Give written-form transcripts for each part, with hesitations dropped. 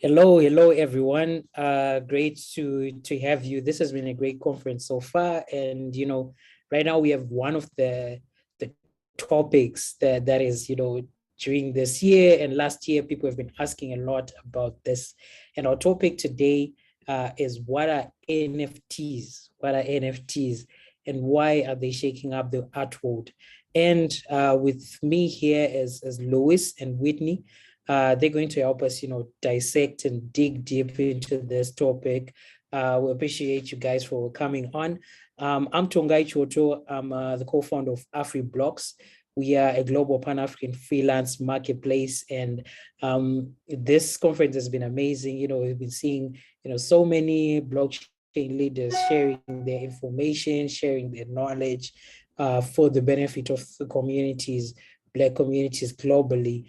Hello everyone. Great to have you. This has been a great conference so far, and right now we have one of the topics that is during this year and last year people have been asking a lot about this, and our topic today is what are NFTs? What are NFTs, and why are they shaking up the art world? And with me here is Louis and Whitney. They're going to help us, dissect and dig deep into this topic. We appreciate you guys for coming on. I'm Tongai Choto. I'm the co-founder of AfriBlocks. We are a global Pan-African freelance marketplace, and this conference has been amazing. We've been seeing, so many blockchain leaders sharing their information, sharing their knowledge for the benefit of the communities, Black communities globally.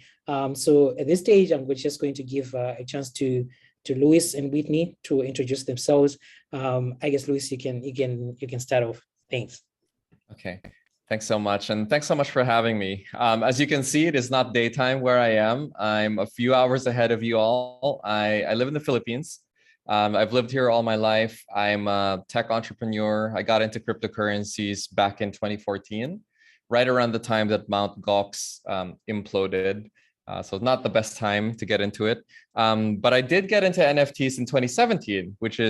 So at this stage, I'm just going to give a chance to Louis and Whitney to introduce themselves. I guess Louis, you can start off. Thanks. Okay, thanks so much, and thanks so much for having me. As you can see, it is not daytime where I am. I'm a few hours ahead of you all. I live in the Philippines. I've lived here all my life. I'm a tech entrepreneur. I got into cryptocurrencies back in 2014, right around the time that Mt. Gox imploded. So not the best time to get into it. But I did get into NFTs in 2017, which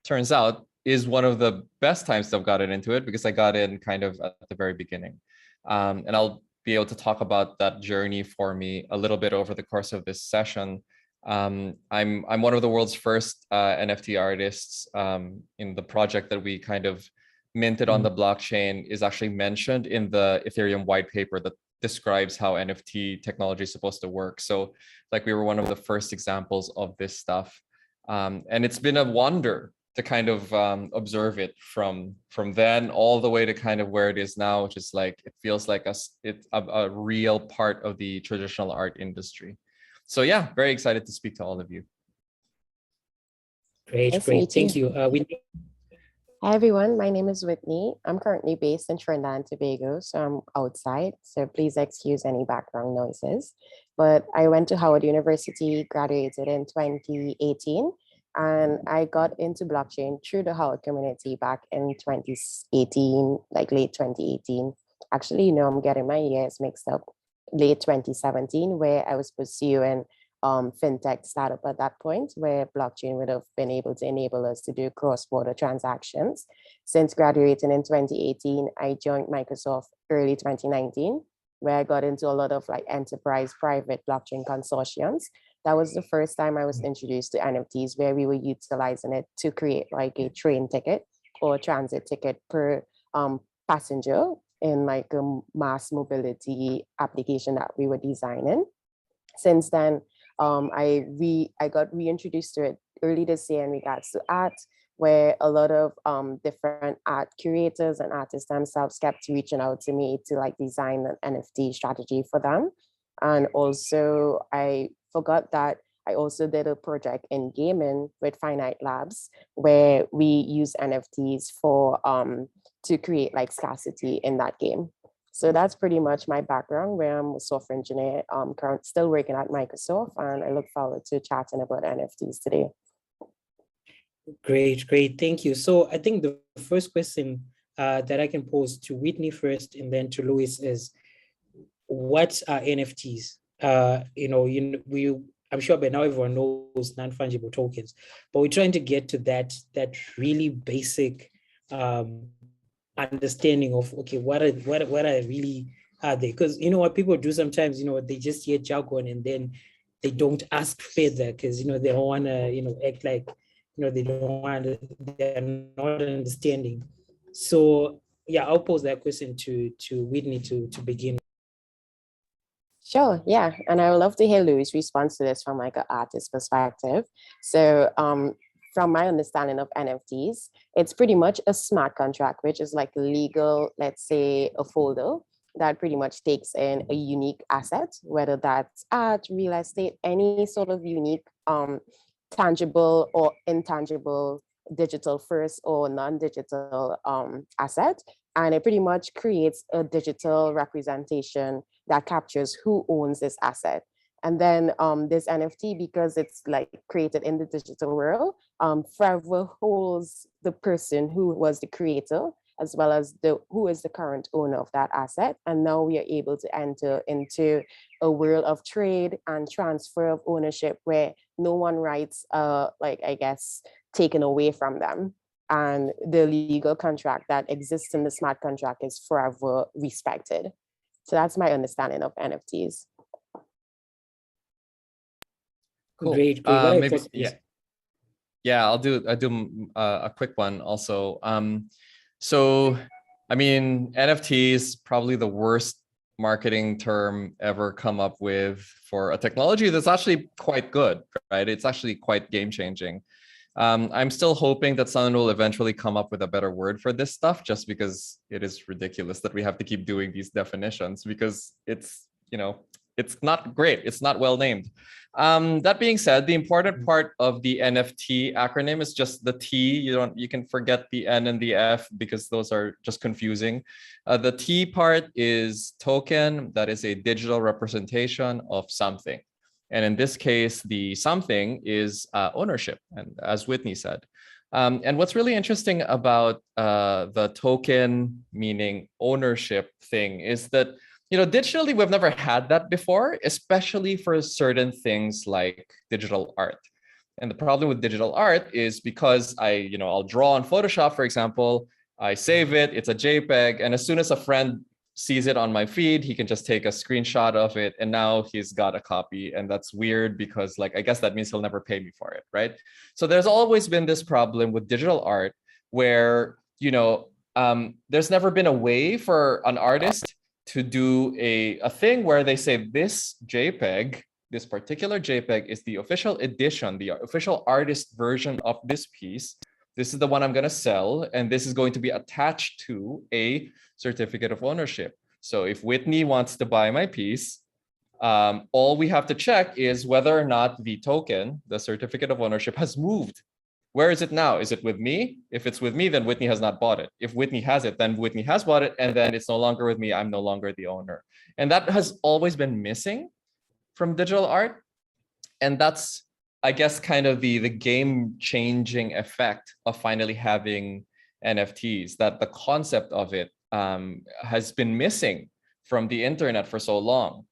turns out, is one of the best times to have gotten into it because I got in kind of at the very beginning. And I'll be able to talk about that journey for me a little bit over the course of this session. I'm one of the world's first NFT artists. In the project that we kind of minted on the blockchain is actually mentioned in the Ethereum white paper that describes how NFT technology is supposed to work. So like we were one of the first examples of this stuff. And it's been a wonder to kind of observe it from then all the way to kind of where it is now, which is like, it feels like it's a real part of the traditional art industry. So yeah, very excited to speak to all of you. Great. Thank you. Hi everyone, my name is Whitney. I'm currently based in Trinidad and Tobago, so I'm outside, so please excuse any background noises. But I went to Howard University, graduated in 2018, and I got into blockchain through the Howard community back in 2018, like late 2018. Actually, I'm getting my years mixed up. Late 2017, where I was pursuing fintech startup at that point, where blockchain would have been able to enable us to do cross-border transactions. Since graduating in 2018, I joined Microsoft early 2019, where I got into a lot of like enterprise private blockchain consortiums. That was the first time I was introduced to NFTs, where we were utilizing it to create like a train ticket or transit ticket per passenger in like a mass mobility application that we were designing. Since then, I got reintroduced to it early this year in regards to art, where a lot of different art curators and artists themselves kept reaching out to me to like design an NFT strategy for them. And also I forgot that I also did a project in gaming with Finite Labs, where we use NFTs for to create like scarcity in that game. So that's pretty much my background, where I'm a software engineer, still working at Microsoft, and I look forward to chatting about NFTs today. Great. Thank you. So I think the first question that I can pose to Whitney first and then to Louis is, what are NFTs? I'm sure by now everyone knows non-fungible tokens, but we're trying to get to that really basic understanding of, okay, what are really are they? Because what people do sometimes, they just hear jargon and then they don't ask further because they don't want to act like they don't want they're not understanding. So yeah, I'll pose that question to Whitney to begin. Sure, yeah, and I would love to hear Louis' response to this from like an artist perspective. So from my understanding of NFTs, it's pretty much a smart contract, which is like legal, let's say a folder that pretty much takes in a unique asset, whether that's art, real estate, any sort of unique tangible or intangible, digital first or non-digital asset. And it pretty much creates a digital representation that captures who owns this asset. And then this NFT, because it's like created in the digital world, forever holds the person who was the creator, as well as who is the current owner of that asset. And now we are able to enter into a world of trade and transfer of ownership where no one rights like, I guess, taken away from them. And the legal contract that exists in the smart contract is forever respected. So that's my understanding of NFTs. Cool. Great. What I Maybe, thought yeah. was, Yeah, I'll do a quick one also. So I mean, NFTs probably the worst marketing term ever come up with for a technology that's actually quite good, right? It's actually quite game changing. I'm still hoping that someone will eventually come up with a better word for this stuff, just because it is ridiculous that we have to keep doing these definitions, because it's, you know, it's not great. It's not well named. That being said, the important part of the NFT acronym is just the T. You can forget the N and the F because those are just confusing. The T part is token. That is a digital representation of something. And in this case, the something is ownership, and as Whitney said. And what's really interesting about the token, meaning ownership thing, is that, you know, digitally, we've never had that before, especially for certain things like digital art. And the problem with digital art is because I'll draw on Photoshop, for example, I save it, it's a JPEG, and as soon as a friend sees it on my feed, he can just take a screenshot of it, and now he's got a copy. And that's weird because, like, I guess that means he'll never pay me for it, right? So there's always been this problem with digital art where, there's never been a way for an artist to do a thing where they say this JPEG, this particular JPEG is the official edition, the official artist version of this piece. This is the one I'm going to sell, and this is going to be attached to a certificate of ownership. So if Whitney wants to buy my piece, all we have to check is whether or not the token, the certificate of ownership, has moved. Where is it now? Is it with me? If it's with me, then Whitney has not bought it. If Whitney has it, then Whitney has bought it, and then it's no longer with me. I'm no longer the owner. And that has always been missing from digital art. And that's, I guess, kind of the game-changing effect of finally having NFTs, that the concept of it has been missing from the internet for so long,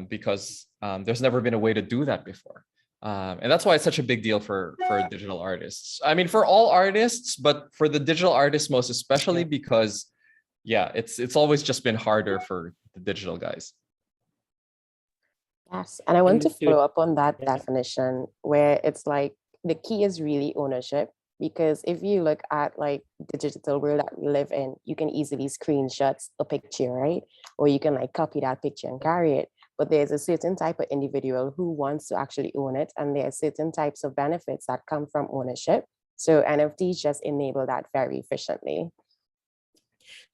because there's never been a way to do that before. And that's why it's such a big deal for digital artists. I mean, for all artists, but for the digital artists most especially, because it's always just been harder for the digital guys. Yes, and I want to Understood. follow up on that Yeah. definition where it's like the key is really ownership. Because if you look at like the digital world that we live in, you can easily screenshot a picture, right? Or you can like copy that picture and carry it. But there's a certain type of individual who wants to actually own it, and there are certain types of benefits that come from ownership. So NFTs just enable that very efficiently.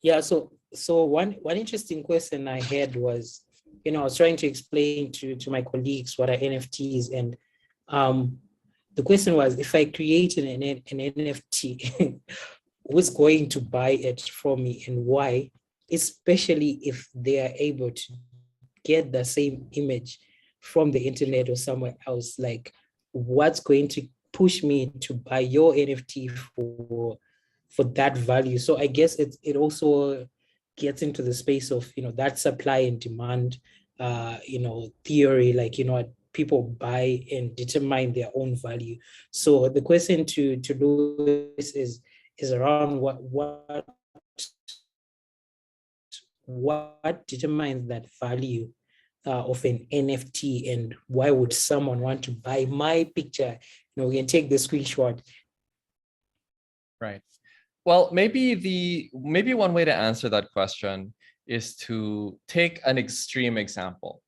Yeah, so one interesting question I had was, I was trying to explain to my colleagues what are NFTs, and the question was, if I create an NFT, who's going to buy it from me and why, especially if they are able to get the same image from the internet or somewhere else? Like, what's going to push me to buy your NFT for that value? So I guess it also gets into the space of that supply and demand theory, like people buy and determine their own value. So the question to Louis is around what determines that value of an NFT, and why would someone want to buy my picture? We can take the screenshot. Right. Well, maybe one way to answer that question is to take an extreme example.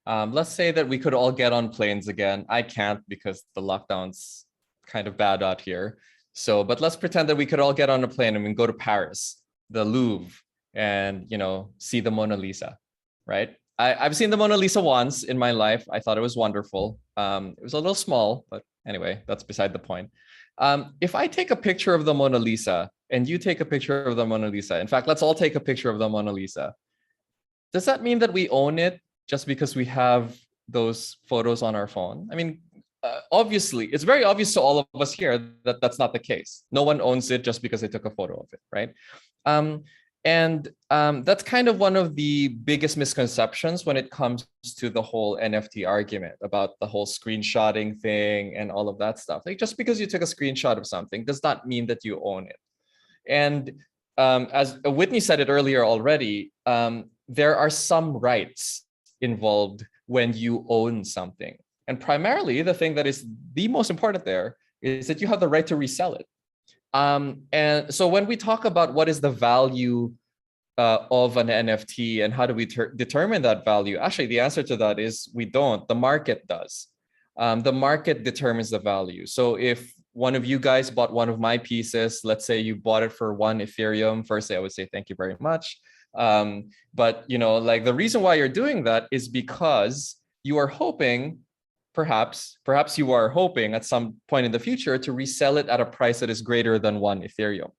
Let's say that we could all get on planes again. I can't because the lockdown's kind of bad out here. So, but let's pretend that we could all get on a plane and we can go to Paris, the Louvre, and see the Mona Lisa, right? I've seen the Mona Lisa once in my life. I thought it was wonderful. It was a little small, but anyway, that's beside the point. If I take a picture of the Mona Lisa and you take a picture of the Mona Lisa, in fact, let's all take a picture of the Mona Lisa. Does that mean that we own it just because we have those photos on our phone? I mean, obviously, it's very obvious to all of us here that that's not the case. No one owns it just because they took a photo of it, right? That's kind of one of the biggest misconceptions when it comes to the whole NFT argument about the whole screenshotting thing and all of that stuff. Like, just because you took a screenshot of something does not mean that you own it. And as Whitney said it earlier already, there are some rights involved when you own something. And primarily, the thing that is the most important there is that you have the right to resell it. And so when we talk about what is the value of an NFT and how do we determine that value, actually, the answer to that is we don't. The market does. The market determines the value. So if one of you guys bought one of my pieces, let's say you bought it for 1 Ethereum, firstly, I would say thank you very much. But like the reason why you're doing that is because you are hoping, perhaps you are hoping at some point in the future to resell it at a price that is greater than 1 Ethereum.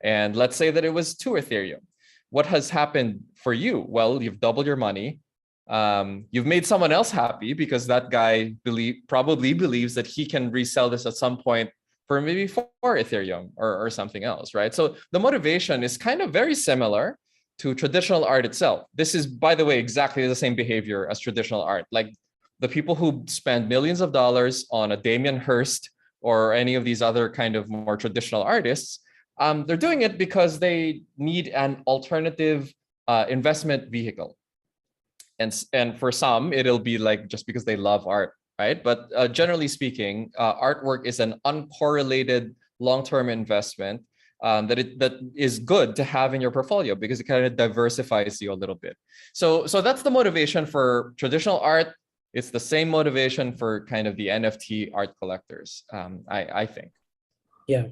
And let's say that it was 2 Ethereum. What has happened for you? Well, you've doubled your money. You've made someone else happy because that guy probably believes that he can resell this at some point for maybe 4 Ethereum or something else, right? So the motivation is kind of very similar to traditional art itself. This is, by the way, exactly the same behavior as traditional art. Like the people who spend millions of dollars on a Damien Hirst or any of these other kind of more traditional artists, they're doing it because they need an alternative investment vehicle. And for some, it'll be like just because they love art, right? But generally speaking, artwork is an uncorrelated long-term investment that is good to have in your portfolio because it kind of diversifies you a little bit. So that's the motivation for traditional art. It's the same motivation for kind of the NFT art collectors, I think. Yeah.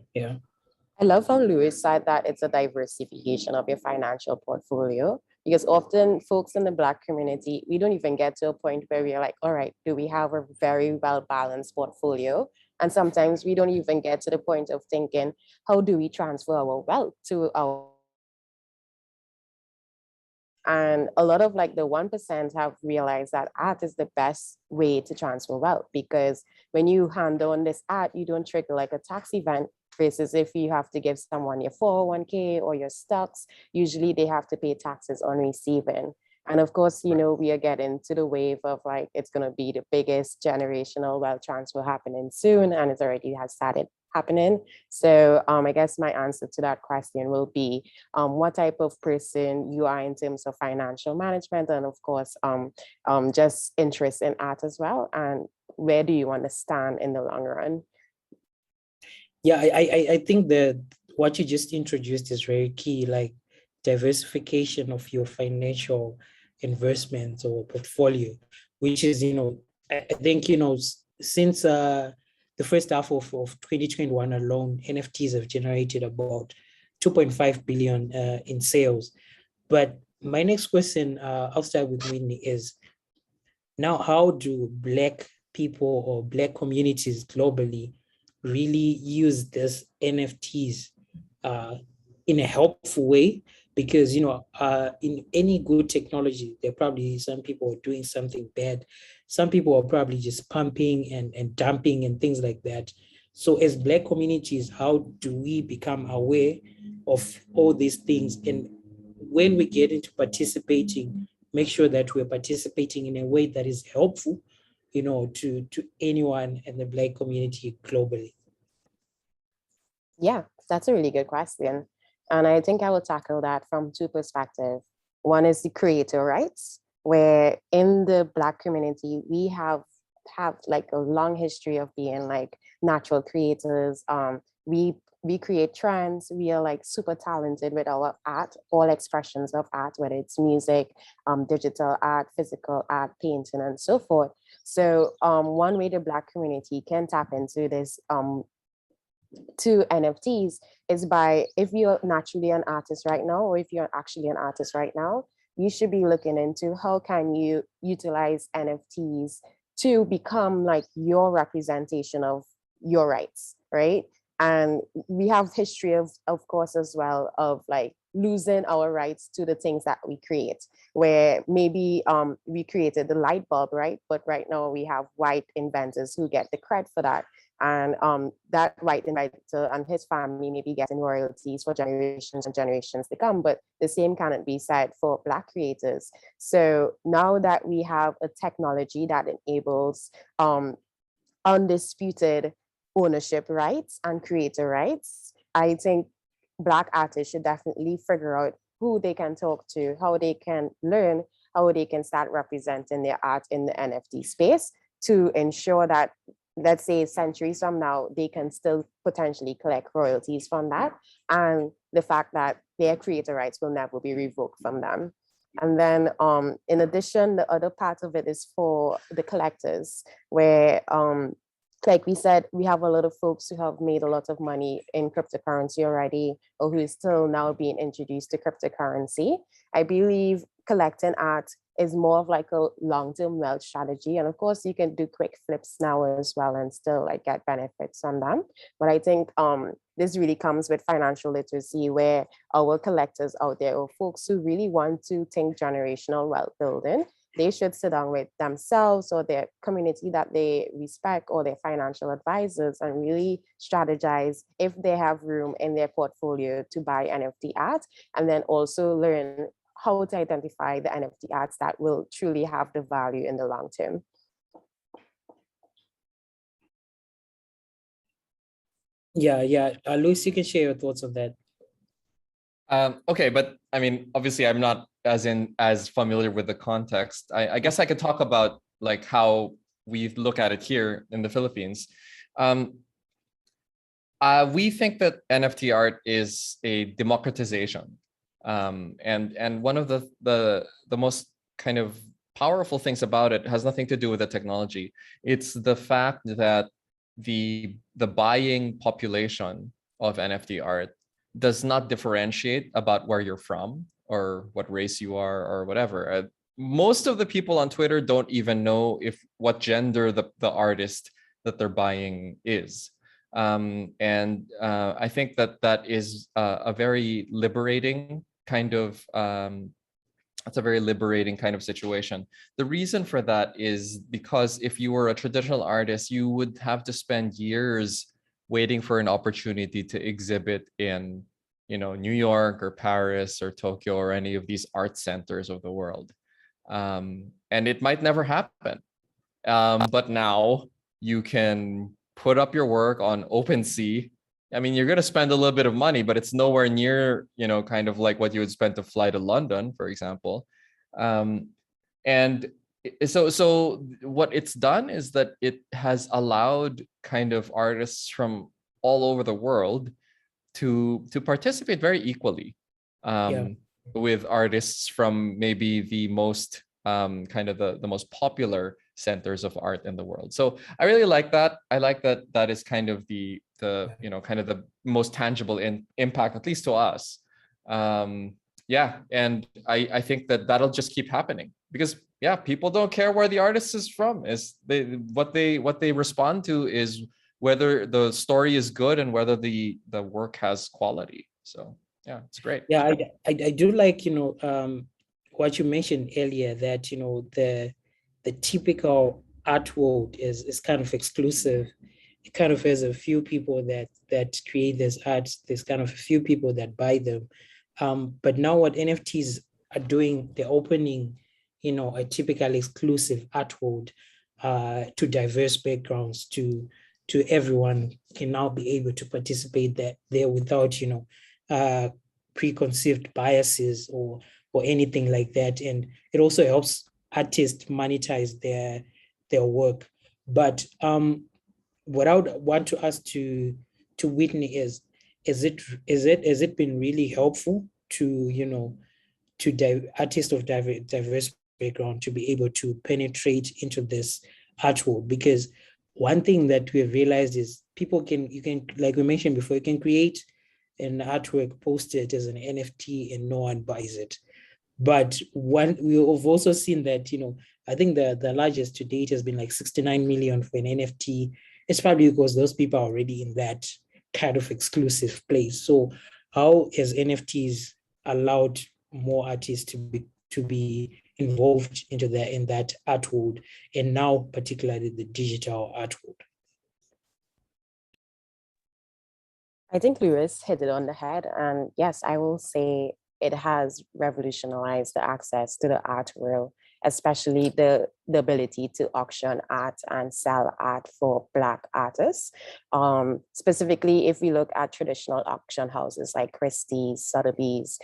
I love how Louis said that it's a diversification of your financial portfolio, because often folks in the Black community, we don't even get to a point where we're like, all right, do we have a very well-balanced portfolio? And sometimes we don't even get to the point of thinking, how do we transfer our wealth to our... And a lot of like the 1% have realized that art is the best way to transfer wealth, because when you hand on this art, you don't trigger like a tax event. Versus if you have to give someone your 401k or your stocks, usually they have to pay taxes on receiving. And of course, we are getting to the wave of like, it's going to be the biggest generational wealth transfer happening soon. And it already has started happening. So I guess my answer to that question will be what type of person you are in terms of financial management, and of course, just interest in art as well. And where do you want to stand in the long run? Yeah, I think that what you just introduced is very key, like diversification of your financial investments or portfolio, which is, I think, since the first half of 2021 alone, NFTs have generated about 2.5 billion in sales. But my next question, I'll start with Whitney, is now how do Black people or Black communities globally really use this NFTs in a helpful way? Because in any good technology, there probably some people are doing something bad. Some people are probably just pumping and dumping and things like that. So as Black communities, how do we become aware of all these things? And when we get into participating, make sure that we're participating in a way that is helpful, to anyone in the Black community globally? Yeah, that's a really good question. And I think I will tackle that from 2 perspectives. One is the creator rights, where in the Black community, we have like a long history of being like natural creators. We create trends. We are like super talented with our art, all expressions of art, whether it's music, digital art, physical art, painting, and so forth. So one way the Black community can tap into this to NFTs is by, if you're naturally an artist right now, or if you're actually an artist right now, you should be looking into how can you utilize NFTs to become like your representation of your rights, right? And we have history of course, as well, of like losing our rights to the things that we create, where maybe we created the light bulb, right? But right now we have white inventors who get the credit for that. And that white inventor and his family may be getting royalties for generations and generations to come, but the same cannot be said for Black creators. So now that we have a technology that enables undisputed ownership rights and creator rights, I think Black artists should definitely figure out who they can talk to, how they can learn, how they can start representing their art in the NFT space to ensure that, let's say, centuries from now, they can still potentially collect royalties from that. And the fact that their creator rights will never be revoked from them. And then in addition, the other part of it is for the collectors, where like we said, we have a lot of folks who have made a lot of money in cryptocurrency already, or who is still now being introduced to cryptocurrency. I believe collecting art is more of like a long-term wealth strategy. And of course, you can do quick flips now as well and still like get benefits from them. But I think this really comes with financial literacy, where our collectors out there, or folks who really want to think generational wealth building, they should sit down with themselves or their community that they respect, or their financial advisors, and really strategize if they have room in their portfolio to buy NFT art, and then also learn how to identify the NFT arts that will truly have the value in the long term. Yeah. Luis, you can share your thoughts on that. Okay, but I mean, obviously, I'm not as familiar with the context. I guess I could talk about like how we look at it here in the Philippines. We think that NFT art is a democratization, and one of the most kind of powerful things about it has nothing to do with the technology. It's the fact that the buying population of NFT art does not differentiate about where you're from or what race you are or whatever. Most of the people on Twitter don't even know what gender the artist that they're buying is. And I think that is a very liberating kind of that's a very liberating kind of situation. The reason for that is because if you were a traditional artist, you would have to spend years waiting for an opportunity to exhibit in, New York or Paris or Tokyo or any of these art centers of the world. And it might never happen. But now you can put up your work on OpenSea. I mean, you're going to spend a little bit of money, but it's nowhere near, kind of like what you would spend to fly to London, for example. And so what it's done is that it has allowed kind of artists from all over the world to participate very equally with artists from maybe the most kind of the most popular centers of art in the world. So I really like that. I like that is kind of the kind of the most tangible impact, at least to us. And I think that'll just keep happening because people don't care where the artist is from. What they respond to is whether the story is good and whether the work has quality. So it's great. Yeah, I do like what you mentioned earlier, that the typical art world is kind of exclusive. It kind of has a few people that create this art. There's kind of a few people that buy them. But now what NFTs are doing, they're opening, a typical exclusive art world to diverse backgrounds, to everyone can now be able to participate there without, preconceived biases or anything like that. And it also helps artists monetize their work. But what I would want to ask to Whitney is it been really helpful to artists of diverse background to be able to penetrate into this art world? Because one thing that we have realized is you can, like we mentioned before, you can create an artwork, post it as an NFT, and no one buys it. But we have also seen that, I think the largest to date has been like 69 million for an NFT. It's probably because those people are already in that kind of exclusive place. So how has NFTs allowed more artists to be involved in that art world, and now particularly the digital art world? I think Lewis hit it on the head. And yes, I will say it has revolutionized the access to the art world, especially the ability to auction art and sell art for Black artists. Specifically, if we look at traditional auction houses like Christie's, Sotheby's,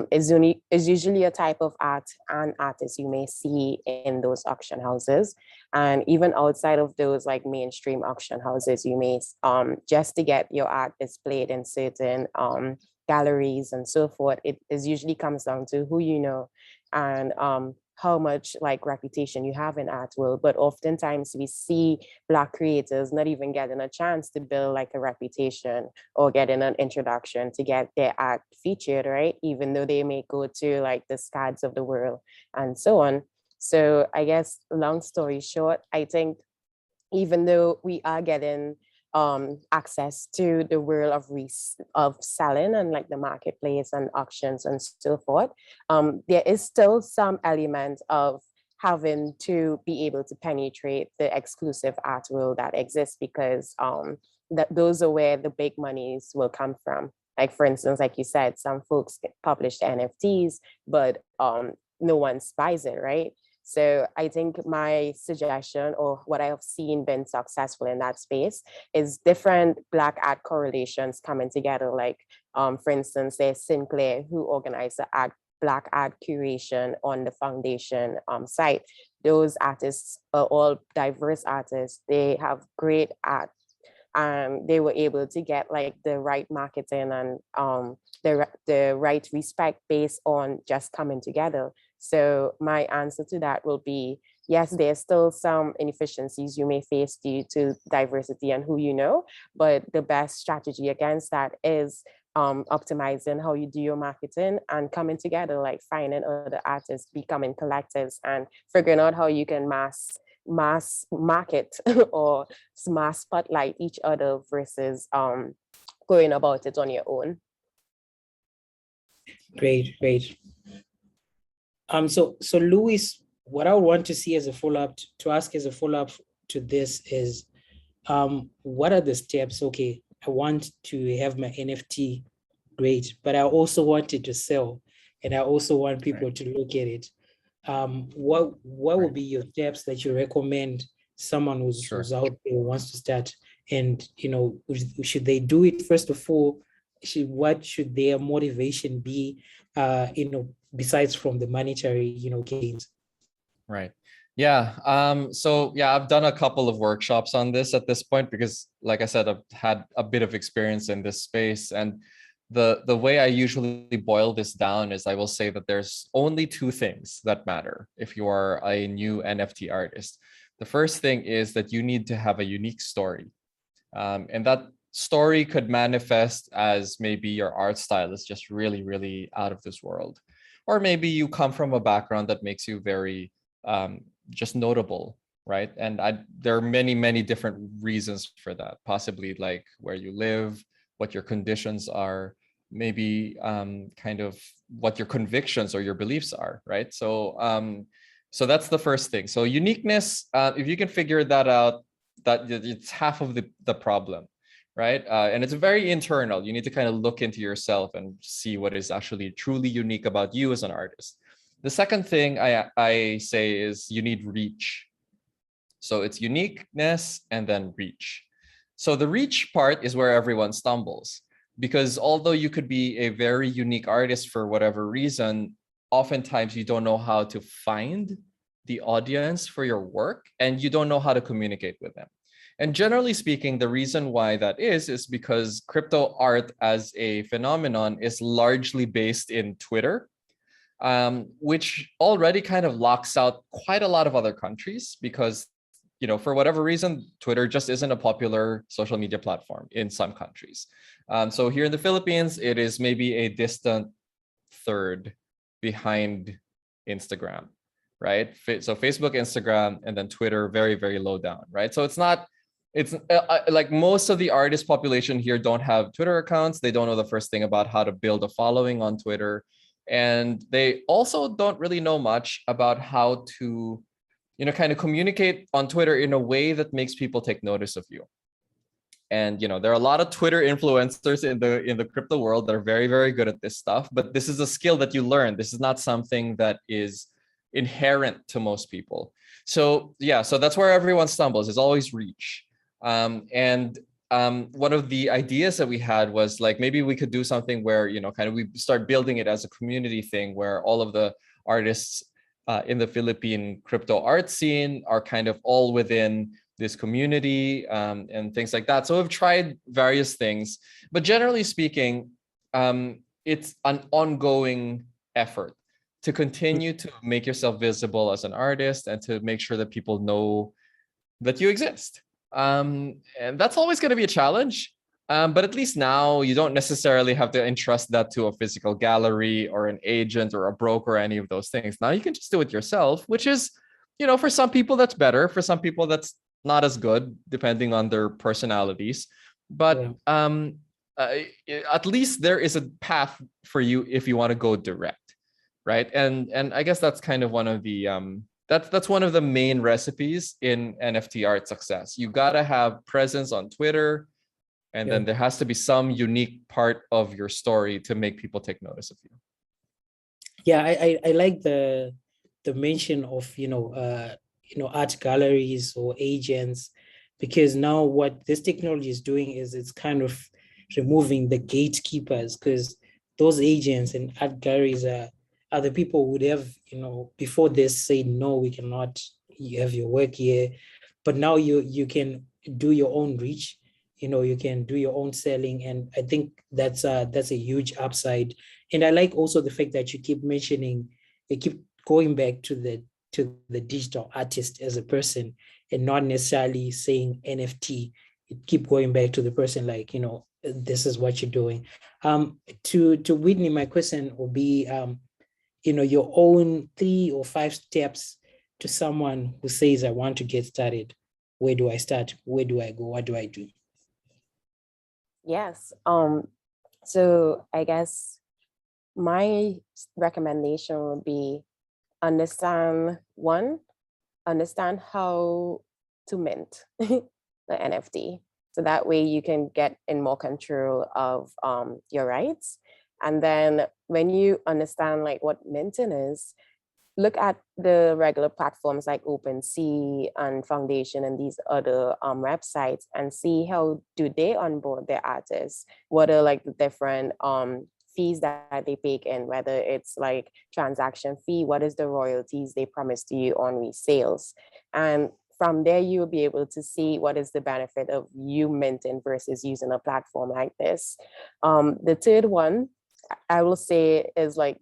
is usually a type of art and artist you may see in those auction houses. And even outside of those like mainstream auction houses, you may just to get your art displayed in certain galleries and so forth, it is usually comes down to who you know and how much like reputation you have in art world. But oftentimes we see Black creators not even getting a chance to build like a reputation or getting an introduction to get their art featured, right? Even though they may go to like the scads of the world and so on. So I guess long story short, I think even though we are getting access to the world of selling and like the marketplace and auctions and so forth, there is still some element of having to be able to penetrate the exclusive art world that exists, because those are where the big monies will come from. Like for instance, like you said, some folks publish NFTs, but no one buys it, right? So I think my suggestion, or what I have seen been successful in that space, is different Black art correlations coming together. Like, for instance, there's Sinclair, who organized the Black art curation on the foundation site. Those artists are all diverse artists. They have great art. They were able to get like the right marketing and the right respect based on just coming together. So my answer to that will be, yes, there's still some inefficiencies you may face due to diversity and who you know, but the best strategy against that is optimizing how you do your marketing and coming together, like finding other artists, becoming collectives, and figuring out how you can mass market or mass spotlight each other versus going about it on your own. Great. So Louis, what I want to see as a follow-up to ask as a follow-up to this is, what are the steps? Okay, I want to have my NFT, great, but I also want it to sell, and I also want people to look at it. What would be your steps that you recommend someone who's out there wants to start? And should they do it first of all? What should their motivation be? Besides from the monetary, gains. Right. Yeah. So yeah, I've done a couple of workshops on this at this point because, like I said, I've had a bit of experience in this space. And the way I usually boil this down is I will say that there's only two things that matter if you are a new NFT artist. The first thing is that you need to have a unique story. And that story could manifest as maybe your art style is just really, really out of this world. Or maybe you come from a background that makes you very just notable, right? And there are many, many different reasons for that. Possibly like where you live, what your conditions are, maybe kind of what your convictions or your beliefs are, right? So that's the first thing. So uniqueness, if you can figure that out, that it's half of the problem, right? And it's very internal. You need to kind of look into yourself and see what is actually truly unique about you as an artist. The second thing I say is you need reach. So it's uniqueness and then reach. So the reach part is where everyone stumbles, because although you could be a very unique artist for whatever reason, oftentimes you don't know how to find the audience for your work and you don't know how to communicate with them. And generally speaking, the reason why that is because crypto art as a phenomenon is largely based in Twitter, which already kind of locks out quite a lot of other countries because, for whatever reason, Twitter just isn't a popular social media platform in some countries. So here in the Philippines, it is maybe a distant third behind Instagram, right? So Facebook, Instagram, and then Twitter, very, very low down, right? So it's it's like most of the artist population here don't have Twitter accounts. They don't know the first thing about how to build a following on Twitter. And they also don't really know much about how to, kind of communicate on Twitter in a way that makes people take notice of you. And there are a lot of Twitter influencers in the crypto world that are very, very good at this stuff, but this is a skill that you learn. This is not something that is inherent to most people. So yeah, so that's where everyone stumbles, is always reach. And one of the ideas that we had was like, maybe we could do something where, kind of we start building it as a community thing where all of the artists in the Philippine crypto art scene are kind of all within this community and things like that. So we've tried various things, but generally speaking, it's an ongoing effort to continue to make yourself visible as an artist and to make sure that people know that you exist. And that's always going to be a challenge. But at least now you don't necessarily have to entrust that to a physical gallery or an agent or a broker or any of those things. Now you can just do it yourself, which is, for some people that's better. For some people that's not as good, depending on their personalities. But at least there is a path for you if you want to go direct, right? And I guess that's kind of one of the that's one of the main recipes in NFT art success. You gotta have presence on Twitter, and then there has to be some unique part of your story to make people take notice of you. Yeah, I like the mention of art galleries or agents, because now what this technology is doing is it's kind of removing the gatekeepers, because those agents and art galleries are the people who would have, before this say, no, we cannot have your work here. But now you can do your own reach, you can do your own selling. And I think that's a huge upside. And I like also the fact that you keep going back to the digital artist as a person, and not necessarily saying NFT. You keep going back to the person, like, this is what you're doing. To Whitney, my question will be, your own 3 or 5 steps to someone who says, I want to get started. Where do I start? Where do I go? What do I do? Yes. So I guess my recommendation would be understand how to mint the NFT. So that way you can get in more control of your rights. And then when you understand like what minting is, look at the regular platforms like OpenSea and Foundation and these other websites and see how do they onboard their artists. What are like the different fees that they take in, whether it's like transaction fee, what is the royalties they promise to you on resales. And from there, you'll be able to see what is the benefit of you minting versus using a platform like this. The third one, I will say, is like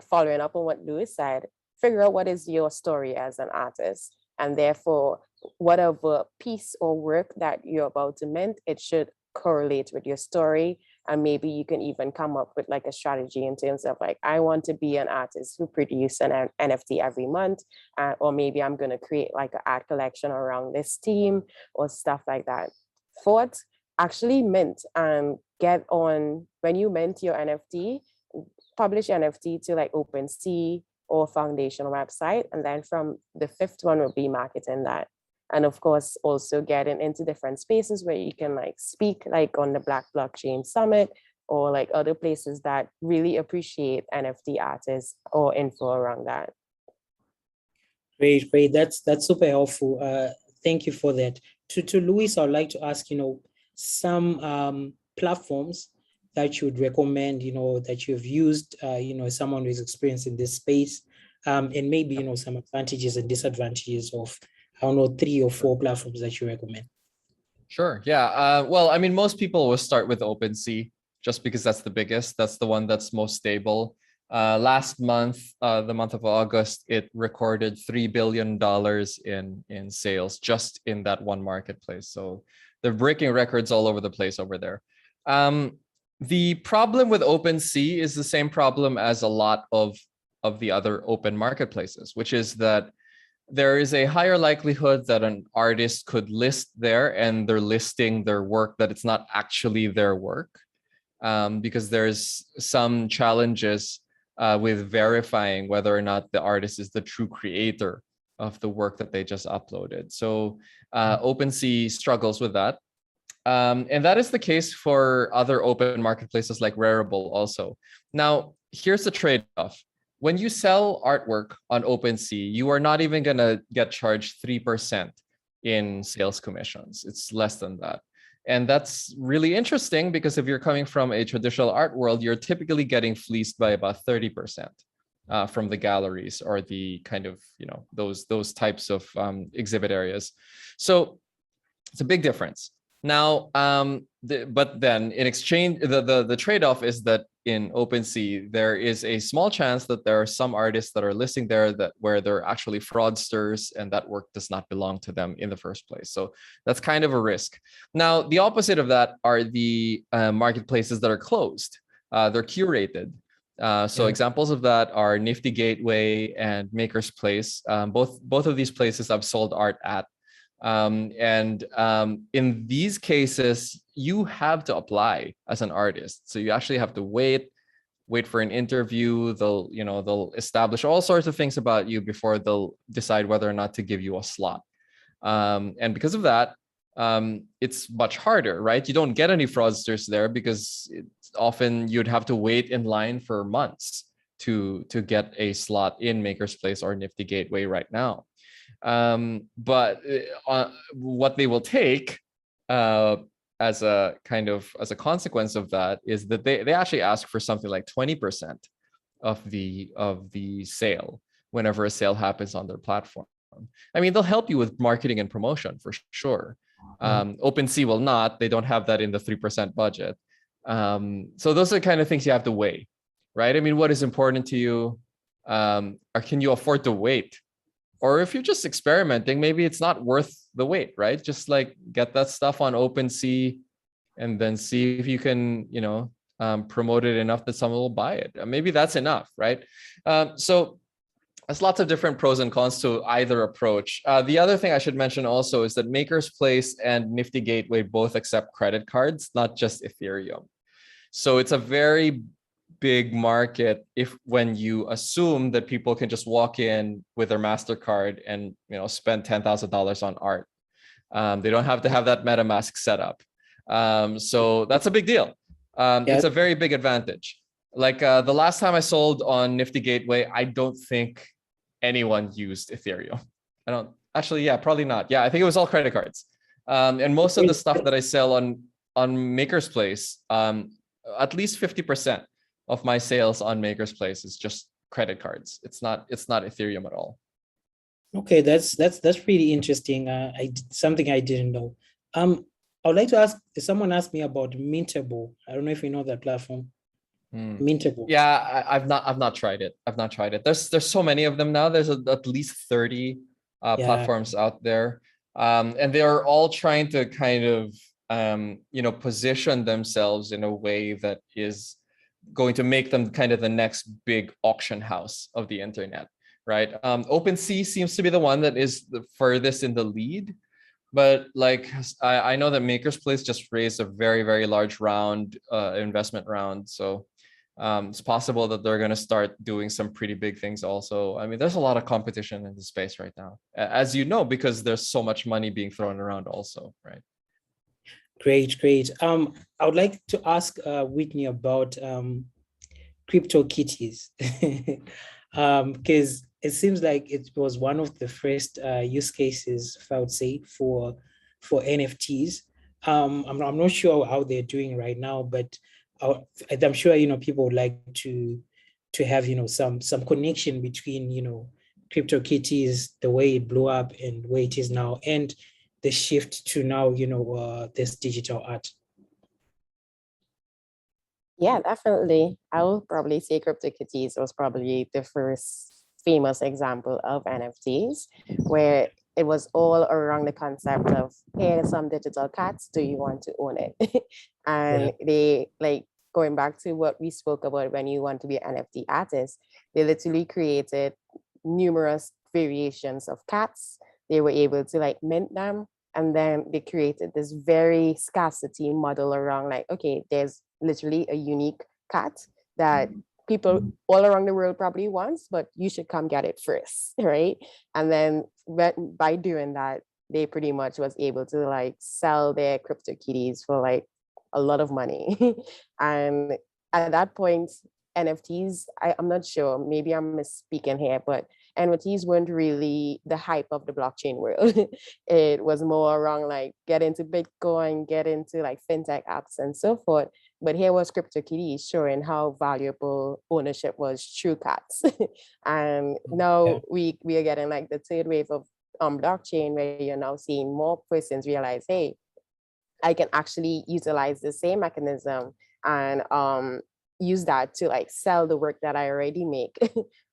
following up on what Louis said, figure out what is your story as an artist. And therefore, whatever piece or work that you're about to mint, it should correlate with your story. And maybe you can even come up with like a strategy in terms of like, I want to be an artist who produce an NFT every month, or maybe I'm going to create like an art collection around this theme or stuff like that. Fourth, actually mint and get on, when you mint your NFT, publish NFT to like OpenSea or Foundation website. And then from the fifth one will be marketing that. And of course, also getting into different spaces where you can like speak, like on the Black Blockchain Summit or like other places that really appreciate NFT artists or info around that. Great. That's super helpful. Thank you for that. To Luis, I'd like to ask, some platforms that you would recommend, that you've used, someone who is experienced in this space, and maybe, some advantages and disadvantages of, I don't know, 3 or 4 platforms that you recommend. Sure. Yeah. Well, I mean, most people will start with OpenSea just because that's the biggest. That's the one that's most stable. Last month, the month of August, it recorded $3 billion in sales just in that one marketplace. So they're breaking records all over the place over there. The problem with OpenSea is the same problem as a lot of the other open marketplaces, which is that there is a higher likelihood that an artist could list there and they're listing their work that it's not actually their work, because there's some challenges with verifying whether or not the artist is the true creator of the work that they just uploaded. So OpenSea struggles with that. And that is the case for other open marketplaces like Rarible also. Now, here's the trade-off. When you sell artwork on OpenSea, you are not even going to get charged 3% in sales commissions. It's less than that. And that's really interesting because if you're coming from a traditional art world, you're typically getting fleeced by about 30% from the galleries or the kind of, those types of exhibit areas. So it's a big difference. Now, but then in exchange, the trade-off is that in OpenSea, there is a small chance that there are some artists that are listing there that where they're actually fraudsters and that work does not belong to them in the first place. So that's kind of a risk. Now, the opposite of that are the marketplaces that are closed. They're curated. So examples of that are Nifty Gateway and Maker's Place. Both of these places I've sold art at. In these cases, you have to apply as an artist. So you actually have to wait for an interview. They'll establish all sorts of things about you before they'll decide whether or not to give you a slot. And because of that, it's much harder, right? You don't get any fraudsters there because it's often you'd have to wait in line for months to get a slot in Maker's Place or Nifty Gateway right now. But what they will take as a consequence of that is that they actually ask for something like 20% of the sale whenever a sale happens on their platform. I mean, they'll help you with marketing and promotion for sure. OpenSea will not. They don't have that in the 3% budget. So those are the kind of things you have to weigh, right? I mean, what is important to you? Or can you afford to wait? Or if you're just experimenting, maybe it's not worth the wait, right? Just like get that stuff on OpenSea and then see if you can, promote it enough that someone will buy it. Maybe that's enough, right? So there's lots of different pros and cons to either approach. The other thing I should mention also is that Maker's Place and Nifty Gateway both accept credit cards, not just Ethereum. So it's a very big market when you assume that people can just walk in with their MasterCard and spend $10,000 on art. They don't have to have that MetaMask set up. So that's a big deal. It's a very big advantage. Like the last time I sold on Nifty Gateway, I don't think anyone used Ethereum. I don't actually, probably not. I think it was all credit cards. And most of the stuff that I sell on Maker's Place, at least 50% of my sales on Maker's Place is just credit cards. It's not Ethereum at all. Okay, that's pretty interesting. Something I didn't know. I would like to ask, someone asked me about Mintable. I don't know if you know that platform. Mintable. Yeah, I've not tried it. There's so many of them now. There's at least 30 platforms out there. And they're all trying to kind of position themselves in a way that is going to make them kind of the next big auction house of the internet, right? OpenSea seems to be the one that is the furthest in the lead, but like I know that Maker's Place just raised a very, very large investment round. So it's possible that they're going to start doing some pretty big things also. I mean, there's a lot of competition in the space right now, as you know, because there's so much money being thrown around also, right? Great. I would like to ask Whitney about CryptoKitties, because it seems like it was one of the first use cases, if I would say, for NFTs. I'm not sure how they're doing right now, but I'm sure people would like to have some connection between CryptoKitties, the way it blew up and where it is now, and the shift to now this digital art. Yeah, definitely. I would probably say CryptoKitties was probably the first famous example of NFTs, where it was all around the concept of, hey, there's some digital cats, do you want to own it? And they, like, going back to what we spoke about when you want to be an NFT artist, they literally created numerous variations of cats. They were able to like mint them. And then they created this very scarcity model around like, okay, there's literally a unique cat that people all around the world probably wants, but you should come get it first, right? And then by doing that, they pretty much was able to like sell their crypto kitties for like a lot of money. And at that point, NFTs, I'm not sure, maybe I'm misspeaking here, but NFTs weren't really the hype of the blockchain world. It was more around like get into Bitcoin, get into like fintech apps and so forth. But here was CryptoKitties showing how valuable ownership was through cats. And now we are getting like the third wave of blockchain where you're now seeing more persons realize, hey, I can actually utilize the same mechanism and use that to like sell the work that I already make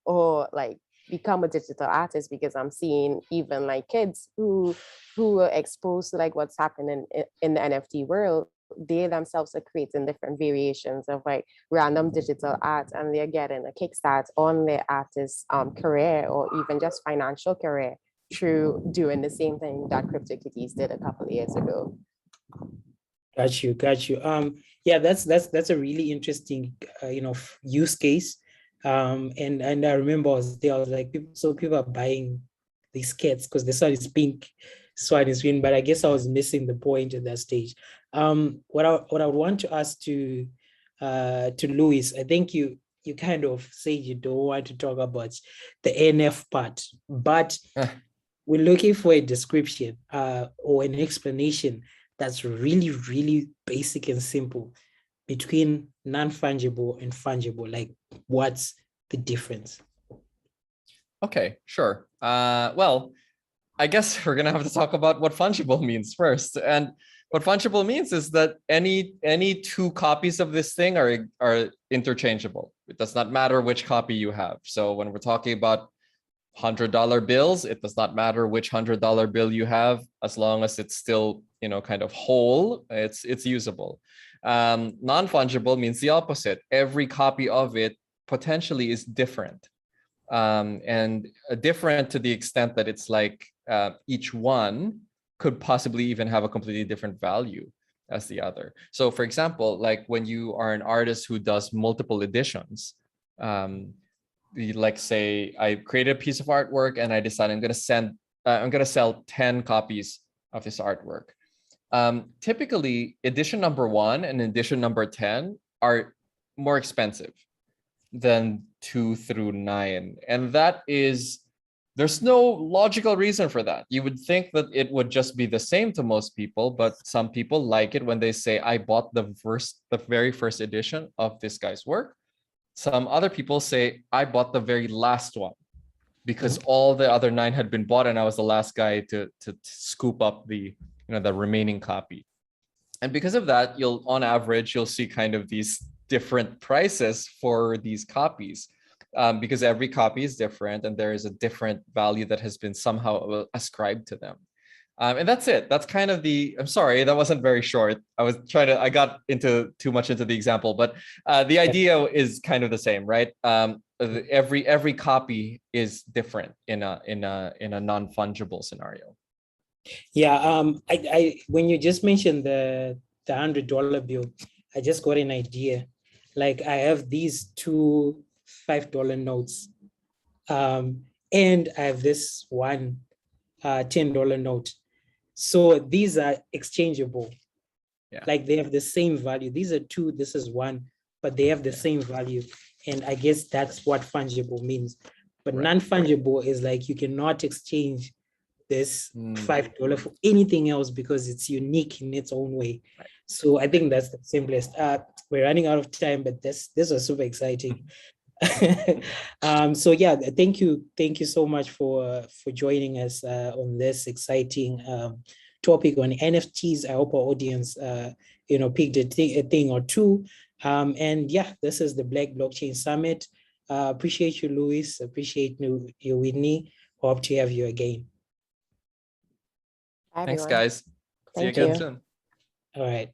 or like become a digital artist, because I'm seeing even like kids who are exposed to like what's happening in the NFT world. They themselves are creating different variations of like random digital art, and they're getting a kickstart on their artist career or even just financial career through doing the same thing that CryptoKitties did a couple of years ago. Got you. Yeah, that's a really interesting, use case. And I remember I was there. I was like, people are buying these kits because this one is pink, this one is green. But I guess I was missing the point at that stage. What I would want to ask to Louis, I think you kind of said you don't want to talk about the NF part, but we're looking for a description or an explanation that's really, really basic and simple between non-fungible and fungible. Like, what's the difference? Okay, sure. Well, I guess we're gonna have to talk about what fungible means first. And what fungible means is that any two copies of this thing are interchangeable. It does not matter which copy you have. So when we're talking about $100 bills, it does not matter which $100 bill you have, as long as it's still, kind of whole, it's usable. Non-fungible means the opposite. Every copy of it potentially is different, and different to the extent that it's like each one could possibly even have a completely different value as the other. So for example, like when you are an artist who does multiple editions, like say I created a piece of artwork and I decide I'm going to sell 10 copies of this artwork. Typically edition number 1 and edition number 10 are more expensive than 2 through 9. And there's no logical reason for that. You would think that it would just be the same to most people, but some people like it when they say, I bought the very first edition of this guy's work. Some other people say, I bought the very last one because all the other 9 had been bought and I was the last guy to scoop up the remaining copy. And because of that, on average, you'll see kind of these different prices for these copies, because every copy is different and there is a different value that has been somehow ascribed to them. And that's it. That's kind of I'm sorry, that wasn't very short. I got too much into the example, but the idea is kind of the same, right? Every copy is different in a non-fungible scenario. Yeah. I when you just mentioned the $100 bill, I just got an idea. Like I have these two $5 notes, and I have this one $10 note. So these are exchangeable. Yeah. Like they have the same value. These are 2, this is 1, but they have the same value. And I guess that's what fungible means. But non-fungible is like you cannot exchange this $5 for anything else because it's unique in its own way. Right. So I think that's the simplest. We're running out of time, but this was super exciting. So yeah, thank you so much for joining us on this exciting topic on NFTs. I hope our audience picked a thing or two. And yeah, this is the Black Blockchain Summit. Appreciate you, Louis. Appreciate you, Whitney. Hope to have you again. Thanks, guys. See you again soon. All right.